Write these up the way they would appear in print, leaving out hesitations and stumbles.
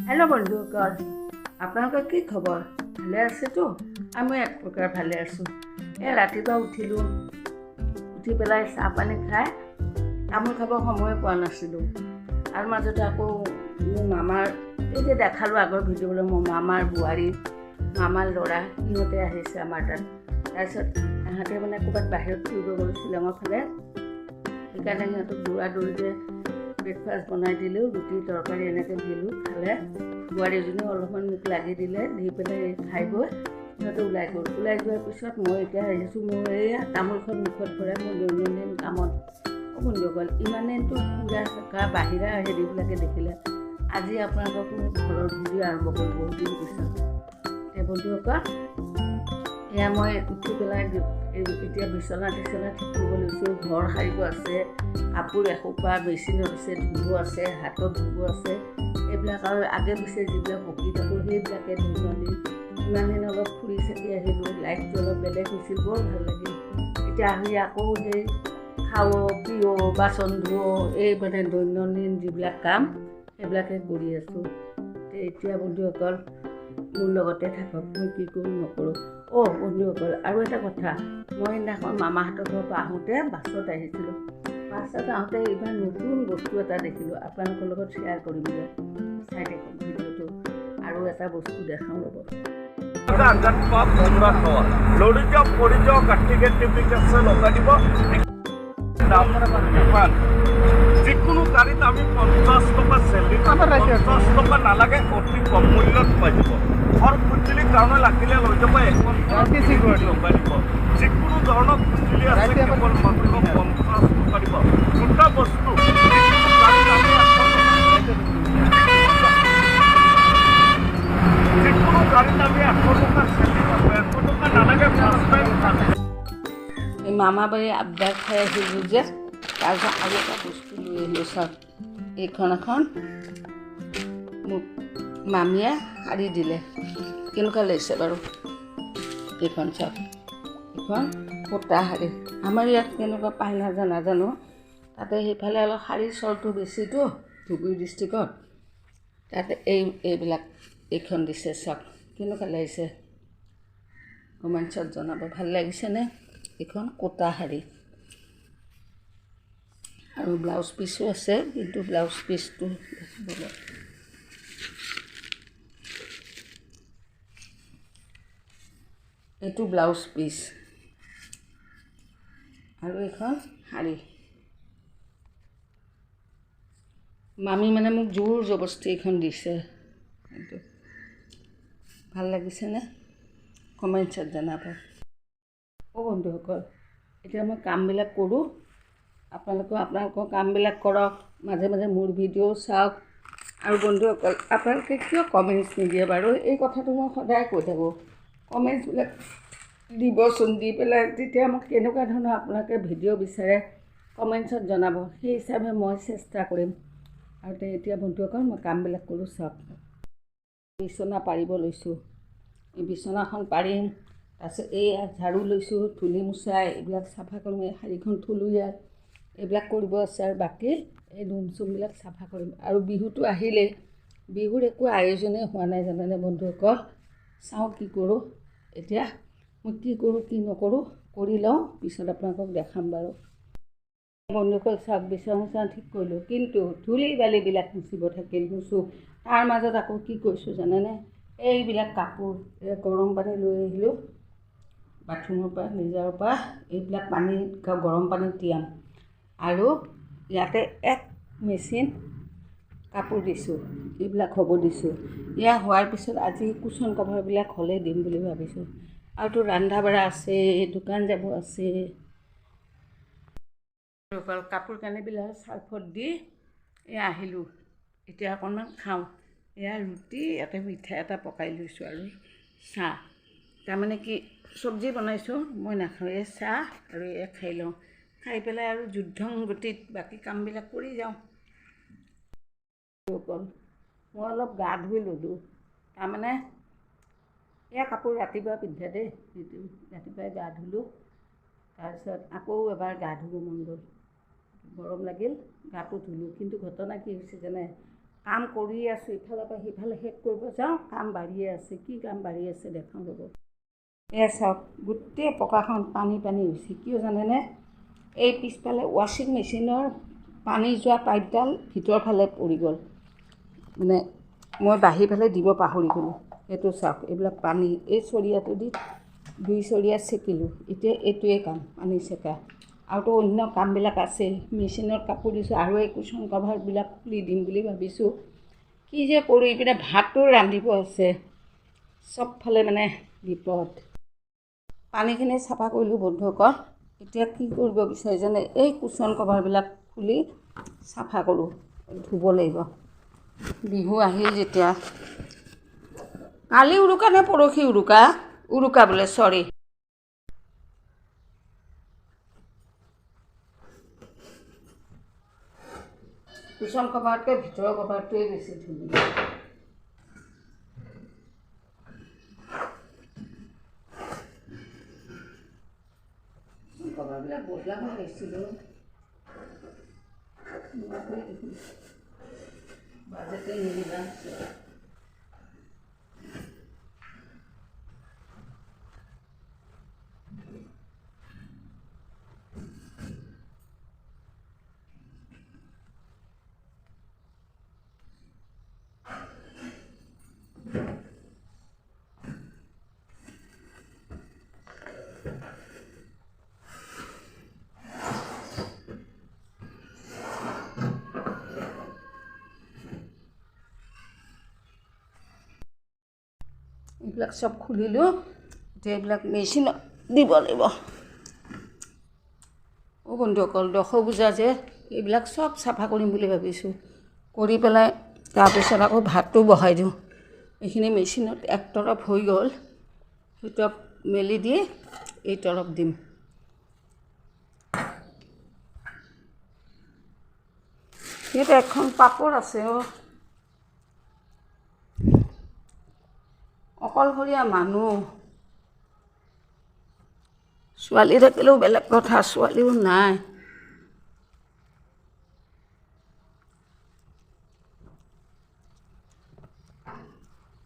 Hello' বন্ধুসকল, আপোনালোকৰ কি খবৰ? ভালে আছেতো? আমি এক প্ৰকাৰ ভালে আছোঁ। ৰাতিপুৱা উঠিলোঁ, উঠি পেলাই চাহ পানী খাই তামোল খাব সময় পোৱা নাছিলোঁ। আৰু মাজতে আকৌ মোৰ মামাৰ এই যে দেখালোঁ আগৰ ভিডিঅ'লৈ, মোৰ মামাৰ বোৱাৰী, মামাৰ ল'ৰা সিহঁতে আহিছে আমাৰ তাত। তাৰপিছত সিহঁতে মানে ক'ৰবাত বাহিৰত ফুৰিব গ'ল শ্বিলঙৰ ফালে। সেইকাৰণে সিহঁতক দৌৰা-দৌৰিকৈ ব্ৰেকফাষ্ট বনাই দিলোঁ, ৰুটি তৰকাৰী এনেকৈ দিলোঁ, খালে। বোৱাৰীজনীও অলপমান মোক লাগি দিলে, দি পেলাই খাই গৈ সিহঁতে ওলাই গ'ল। ওলাই যোৱাৰ পিছত মই এতিয়া আহিছোঁ, মোৰ এইয়া তামোলখন মুখত ভৰাই মোৰ দৈনন্দিন কামত। বন্ধুসকল, ইমানেইতো ফুৰা চকা বাহিৰা হেৰিবিলাকে দেখিলে। আজি আপোনালোকক মোৰ ঘৰৰ ভিডিঅ' আৰম্ভ কৰোঁ বহুত দিন পিছত। বন্ধুসকল, এয়া মই উঠি পেলাই এতিয়া বিচনা ঠিক কৰিব লৈছোঁ। ঘৰ সাৰিব আছে, কাপোৰ এসোপা মেচিনত আছে, ধুব আছে, হাতত ধুব আছে। এইবিলাক আৰু আগে পিছে যিবিলাক বকি থাকোঁ সেইবিলাকে দৈনন্দিন। ইমান দিন অলপ ফুৰি চাকি আহিলোঁ, লাইফটো অলপ বেলেগ হৈছিল, বৰ ভাল লাগিল। এতিয়া আহি আকৌ সেই খাওঁ, পিওঁ, বাচন ধুওঁ, এই মানে দৈনন্দিন যিবিলাক কাম সেইবিলাকে কৰি আছোঁ। এতিয়া বন্ধুসকল মোৰ লগতে থাকক, মই কি কৰোঁ নকৰোঁ। বন্ধুসকল, আৰু এটা কথা, মই সেইদিনাখন মামাহঁতৰ ঘৰৰ পৰা আহোঁতে বাছত আহিছিলোঁ। বাছত আহোঁতে এইবাৰ নতুন বস্তু এটা দেখিলোঁ, আপোনালোকৰ লগত শ্বেয়াৰ কৰিবলৈ। চাই থাকক ভিডিঅ'টো। আৰু এটা বস্তু দেখাওঁ ৰ'ব। যিকোনো গাড়ীত আমি 50 টকা চেলাৰি 50 টকা নালাগে, অতি কম মূল্যত পাই যাব। ঘৰ খুজিলি কাৰণে লাগিলে লৈ যাব, এখন লগাই দিব। যিকোনো ধৰণৰ খুজিলি আছে, কেৱল মাত্ৰ 50 টকা দিব। দুটা বস্তু যিকোনো গাড়ীত আমি 100 টকা চেলাৰি পাব, 100 টকা নালাগে। ফাৰ্ষ্ট টাইম এই মামা বাৰী আবদাৰ খাই আহিলোঁ যে, তাৰপিছত আৰু এটা বস্তু লৈ আহিলোঁ। চাওক, এইখন এখন মোক মামীয়ে শাৰী দিলে। কেনেকুৱা লাগিছে বাৰু এইখন? চাওক, এইখন সূতা শাৰী। আমাৰ ইয়াত কেনেকুৱা পাই নাজানো। তাতে সেইফালে অলপ শাৰী চলটো বেছিতো ধুবুৰী ডিষ্ট্ৰিক্টত। তাতে এইবিলাক এইখন দিছে। চাওক কেনেকুৱা লাগিছে, কমেণ্টছত জনাব। ভাল লাগিছেনে? এইখন কোটা শাৰী আৰু ব্লাউজ পিচো আছে, কিন্তু ব্লাউজ পিচটো দেখিবলৈ এইটো ব্লাউজ পিচ আৰু এইখন শাৰী। মামী মানে মোক জোৰ জবস্তি এইখন দিছে। এইটো ভাল লাগিছেনে? কমেণ্টছত জনাব। বন্ধুসকল, এতিয়া মই কামবিলাক কৰোঁ। আপোনালোকৰ কামবিলাক কৰক, মাজে মাজে মোৰ ভিডিঅ' চাওক। আৰু বন্ধুসকল, আপোনালোকে কিয় কমেণ্টছ নিদিয়ে বাৰু? এই কথাটো মই সদায় কৈ থাকোঁ। কমেণ্টছবিলাক দিবচোন, দি পেলাই তেতিয়া মোক কেনেকুৱা ধৰণৰ আপোনালোকে ভিডিঅ' বিচাৰে কমেণ্টছত জনাব। সেই হিচাপে মই চেষ্টা কৰিম। আৰু এতিয়া বন্ধুসকল, মই কামবিলাক কৰোঁ। চাওক, বিচনা পাৰিব লৈছোঁ। এই বিচনাখন পাৰিম, তাৰপিছত এইয়া ঝাৰু লৈছোঁ, ধূলি মোচাই এইবিলাক চাফা কৰিম। এই শাৰীখন থলোঁ ইয়াত, এইবিলাক কৰিব আছে। আৰু বাকী এই ৰুম চুমবিলাক চাফা কৰিম। আৰু বিহুটো আহিলেই, বিহুৰ একো আয়োজনেই হোৱা নাই জানেনে বন্ধুসকল। চাওঁ কি কৰোঁ। এতিয়া মই কি কৰোঁ কি নকৰোঁ কৰি লওঁ, পিছত আপোনালোকক দেখাম বাৰু। বন্ধুসকল চাওক, বিচনা ঠিক কৰিলোঁ, কিন্তু ধূলি বালিবিলাক মুচিব থাকিল, মুচোঁ। তাৰ মাজত আকৌ কি কৰিছোঁ জানেনে? এইবিলাক কাপোৰ গৰম পানী লৈ আহিলোঁ বাথৰুমৰ পৰা, নিজৰ পৰা। এইবিলাক পানী গৰম পানীত তিয়াম। আৰু ইয়াতে এক মেচিন কাপোৰ দিছোঁ, এইবিলাক হ'ব দিছোঁ। ইয়াৰ হোৱাৰ পিছত আজি কুচন কভাৰবিলাক হ'লে দিম বুলি ভাবিছোঁ। আৰুতো ৰন্ধা বঢ়া আছে, দোকান যাব আছে। কাপোৰ কানিবিলাক চাৰ্ফত দি আহিলোঁ। এতিয়া অকণমান খাওঁ। এয়া ৰুটি, ইয়াতে মিঠাই এটা পকাই লৈছোঁ আৰু চাহ। তাৰমানে কি, চব্জি বনাইছোঁ, মই নাখাওঁ। এই চাহ আৰু এয়া খাই লওঁ। খাই পেলাই আৰু যুদ্ধং গতিত বাকী কামবিলাক কৰি যাওঁ। মই অলপ গা ধুই ল'লোঁ। তাৰমানে এয়া কাপোৰ ৰাতিপুৱা পিন্ধা দেই, সেইটো ৰাতিপুৱাই গা ধুলোঁ। তাৰপিছত আকৌ এবাৰ গা ধুব মন গ'ল, গৰম লাগিল, গাটো ধুলোঁ। কিন্তু ঘটনা কি হৈছে জানে? কাম কৰি আছোঁ, ইফালৰ পৰা সিফালে শেষ কৰিব যাওঁ, কাম বাঢ়িয়ে আছে। কি কাম বাঢ়ি আছে দেখাওঁ ৰ'ব। এয়া চাওক, গোটেই পকাখন পানী পানী হৈছে। কিয় জানেনে? এই পিছফালে ৱাশ্বিং মেচিনৰ পানী যোৱা পাইপডাল ভিতৰ ফালে পৰি গ'ল। মানে মই বাঢ়ি পেলাই দিব পাহৰি গ'লোঁ। এইটো চাওক, এইবিলাক পানী এই চৰিয়াটো দি 2 চৰিয়া চেকিলোঁ। এতিয়া এইটোৱে কাম, পানী চেকা। আৰুতো অন্য কামবিলাক আছে। মেচিনত কাপোৰ দিছোঁ, আৰু এই কুশ্যন কভাৰবিলাক খুলি দিম বুলি ভাবিছোঁ। কি যে কৰোঁ, ইপিনে ভাতো ৰান্ধিব আছে, চবফালে মানে বিপদ। পানীখিনি চাফা কৰিলোঁ বন্ধুসকল। এতিয়া কি কৰিব বিচাৰি জানে? এই কুশ্যন কভাৰবিলাক খুলি চাফা কৰোঁ, ধুব লাগিব। বিহু আহিল যেতিয়া। কালি উৰুকা নে পৰহি উৰুকা? উৰুকা বোলে, চৰি। কুশ্যন কভাৰতকৈ ভিতৰৰ কভাৰটোৱে বেছি ধুনীয়া। কভাৰবিলাক বদলাব লাগিছিলোঁ। বাজেটে নিমিলা হৈছে। এইবিলাক চব খুলিলোঁ। এতিয়া এইবিলাক মেচিনত দিব লাগিব। বন্ধুসকল, দশভূজা যে, এইবিলাক চব চাফা কৰিম বুলি ভাবিছোঁ। কৰি পেলাই তাৰপিছত আকৌ ভাতটো বহাই দিওঁ। এইখিনি মেচিনত এক তৰফ হৈ গ'ল, সেইটো মেলি দি এই তৰফ দিম। ইয়াতে এখন পাপৰ আছে। অকলশৰীয়া মানুহ, ছোৱালী থাকিলেও বেলেগ কথা, ছোৱালীও নাই।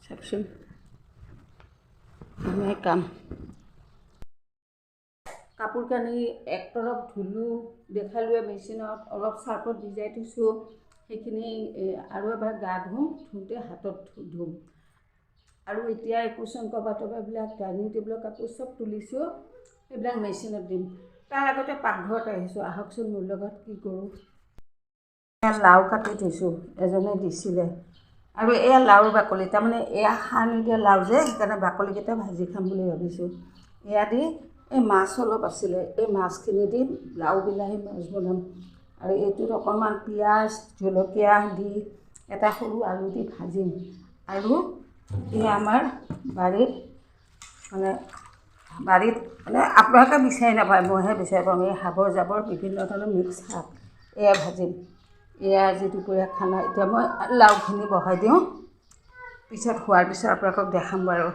চাওকচোন, এনেই কাম। কাপোৰ কানি এক তৰফ ধুলোঁ, দেখালোৱে মেচিনত, অলপ চাৰ্ফত ভিজাই থৈছোঁ। সেইখিনি আৰু এবাৰ গা ধুম, ধুওঁতে হাতত ধুম। আৰু এতিয়া এই কুশ্যন কভাৰ টভাৰবিলাক, ডাইনিং টেবুলৰ কাপোৰ চব তুলিছোঁ, সেইবিলাক মেচিনত দিম। তাৰ আগতে পাকঘৰত আহিছোঁ, আহকচোন মোৰ লগত কি কৰোঁ। লাও কাটি থৈছোঁ, এজনে দিছিলে। আৰু এয়া লাওৰ বাকলি, তাৰমানে এয়া সাৰ নিদিয়া লাও যে, সেইকাৰণে বাকলিকেইটা ভাজি খাম বুলি ভাবিছোঁ। এয়া দি এই মাছ অলপ আছিলে, এই মাছখিনি দি লাও বিলাহী মাছ বনাম। আৰু এইটোত অকণমান পিঁয়াজ জলকীয়া দি এটা সৰু আলু দি ভাজিম। আৰু এই আমাৰ বাৰীত মানে আপোনালোকে বিচাৰি নাপায়, মইহে বিচাৰি পাওঁ। এই হাবৰ জাবৰ বিভিন্ন ধৰণৰ মিক্স শাক, এয়া ভাজিম। এয়া আজি দুপৰীয়া খানা। এতিয়া মই লাওখিনি বহাই দিওঁ, পিছত হোৱাৰ পিছত আপোনালোকক দেখাম বাৰু।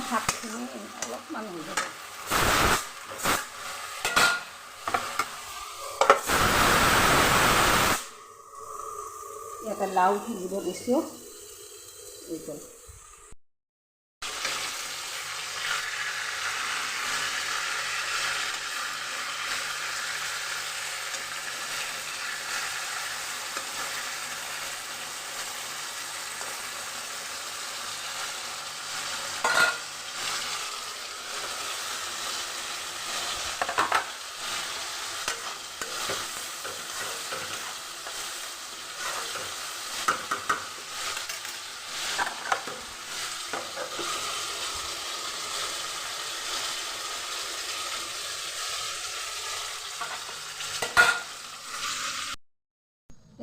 শাকখিনি অলপমান হৈ যাব। ইয়াতে লাও ভাজিব দিছোঁ।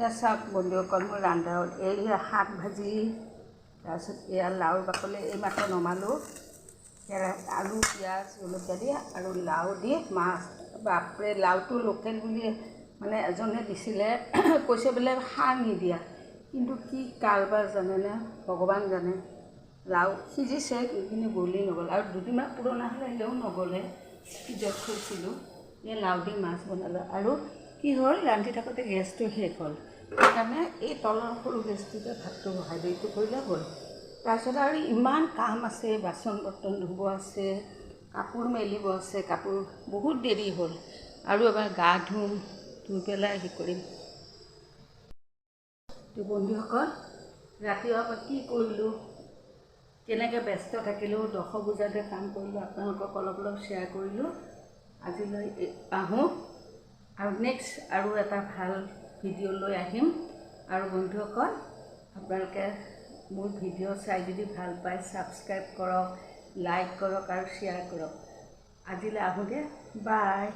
এয়া চাওক বন্ধুসকল, মোৰ ৰন্ধা হ'ল। এয়া শাক ভাজি, তাৰপিছত এয়া লাওৰ বাকলি এইমাত্ৰ নমালোঁ, আলু পিঁয়াজ জলকীয়া দি আৰু লাও দি মাছ। বাপৰে, লাওটো লোকেল বুলি মানে এজনে দিছিলে, কৈছে বোলে সাৰ নিদিয়া, কিন্তু কি কাৰবাৰ জানেনে, ভগৱান জানে। লাও সিজিছে কিন্তু গলি নগ'ল, আৰু দুদিনমান পুৰণা হ'লে এনেও নগ'লে, ফ্ৰিজত থৈছিলোঁ। এই লাও দি মাছ বনালোঁ। আৰু কি হ'ল, ৰান্ধি থাকোঁতে গেছটো শেষ হ'ল, সেইকাৰণে এই তলৰ সৰু গেছটোতে ভাতটো বহাই দিওঁ, এইটো কৰিলে হ'ল। তাৰপিছত আৰু ইমান কাম আছে, বাচন বৰ্তন ধুব আছে, কাপোৰ মেলিব আছে, কাপোৰ বহুত দেৰি হ'ল। আৰু এবাৰ গা ধুই পেলাই হেৰি কৰিম। তো বন্ধুসকল, ৰাতিপুৱাৰ পৰা কি কৰিলোঁ, কেনেকৈ ব্যস্ত থাকিলোঁ, দশভুজাতে কাম কৰিলোঁ, আপোনালোকক অলপ অলপ শ্বেয়াৰ কৰিলোঁ। আজিলৈ আহোঁ, আৰু নেক্সট আৰু এটা ভাল ভিডিঅ' লৈ আহিম। আৰু বন্ধুসকল, আপোনালোকে মোৰ ভিডিঅ' চাই যদি ভাল পায়, ছাবস্ক্ৰাইব কৰক, লাইক কৰক আৰু শ্বেয়াৰ কৰক। আজিলৈ আহোঁ দে, বাই।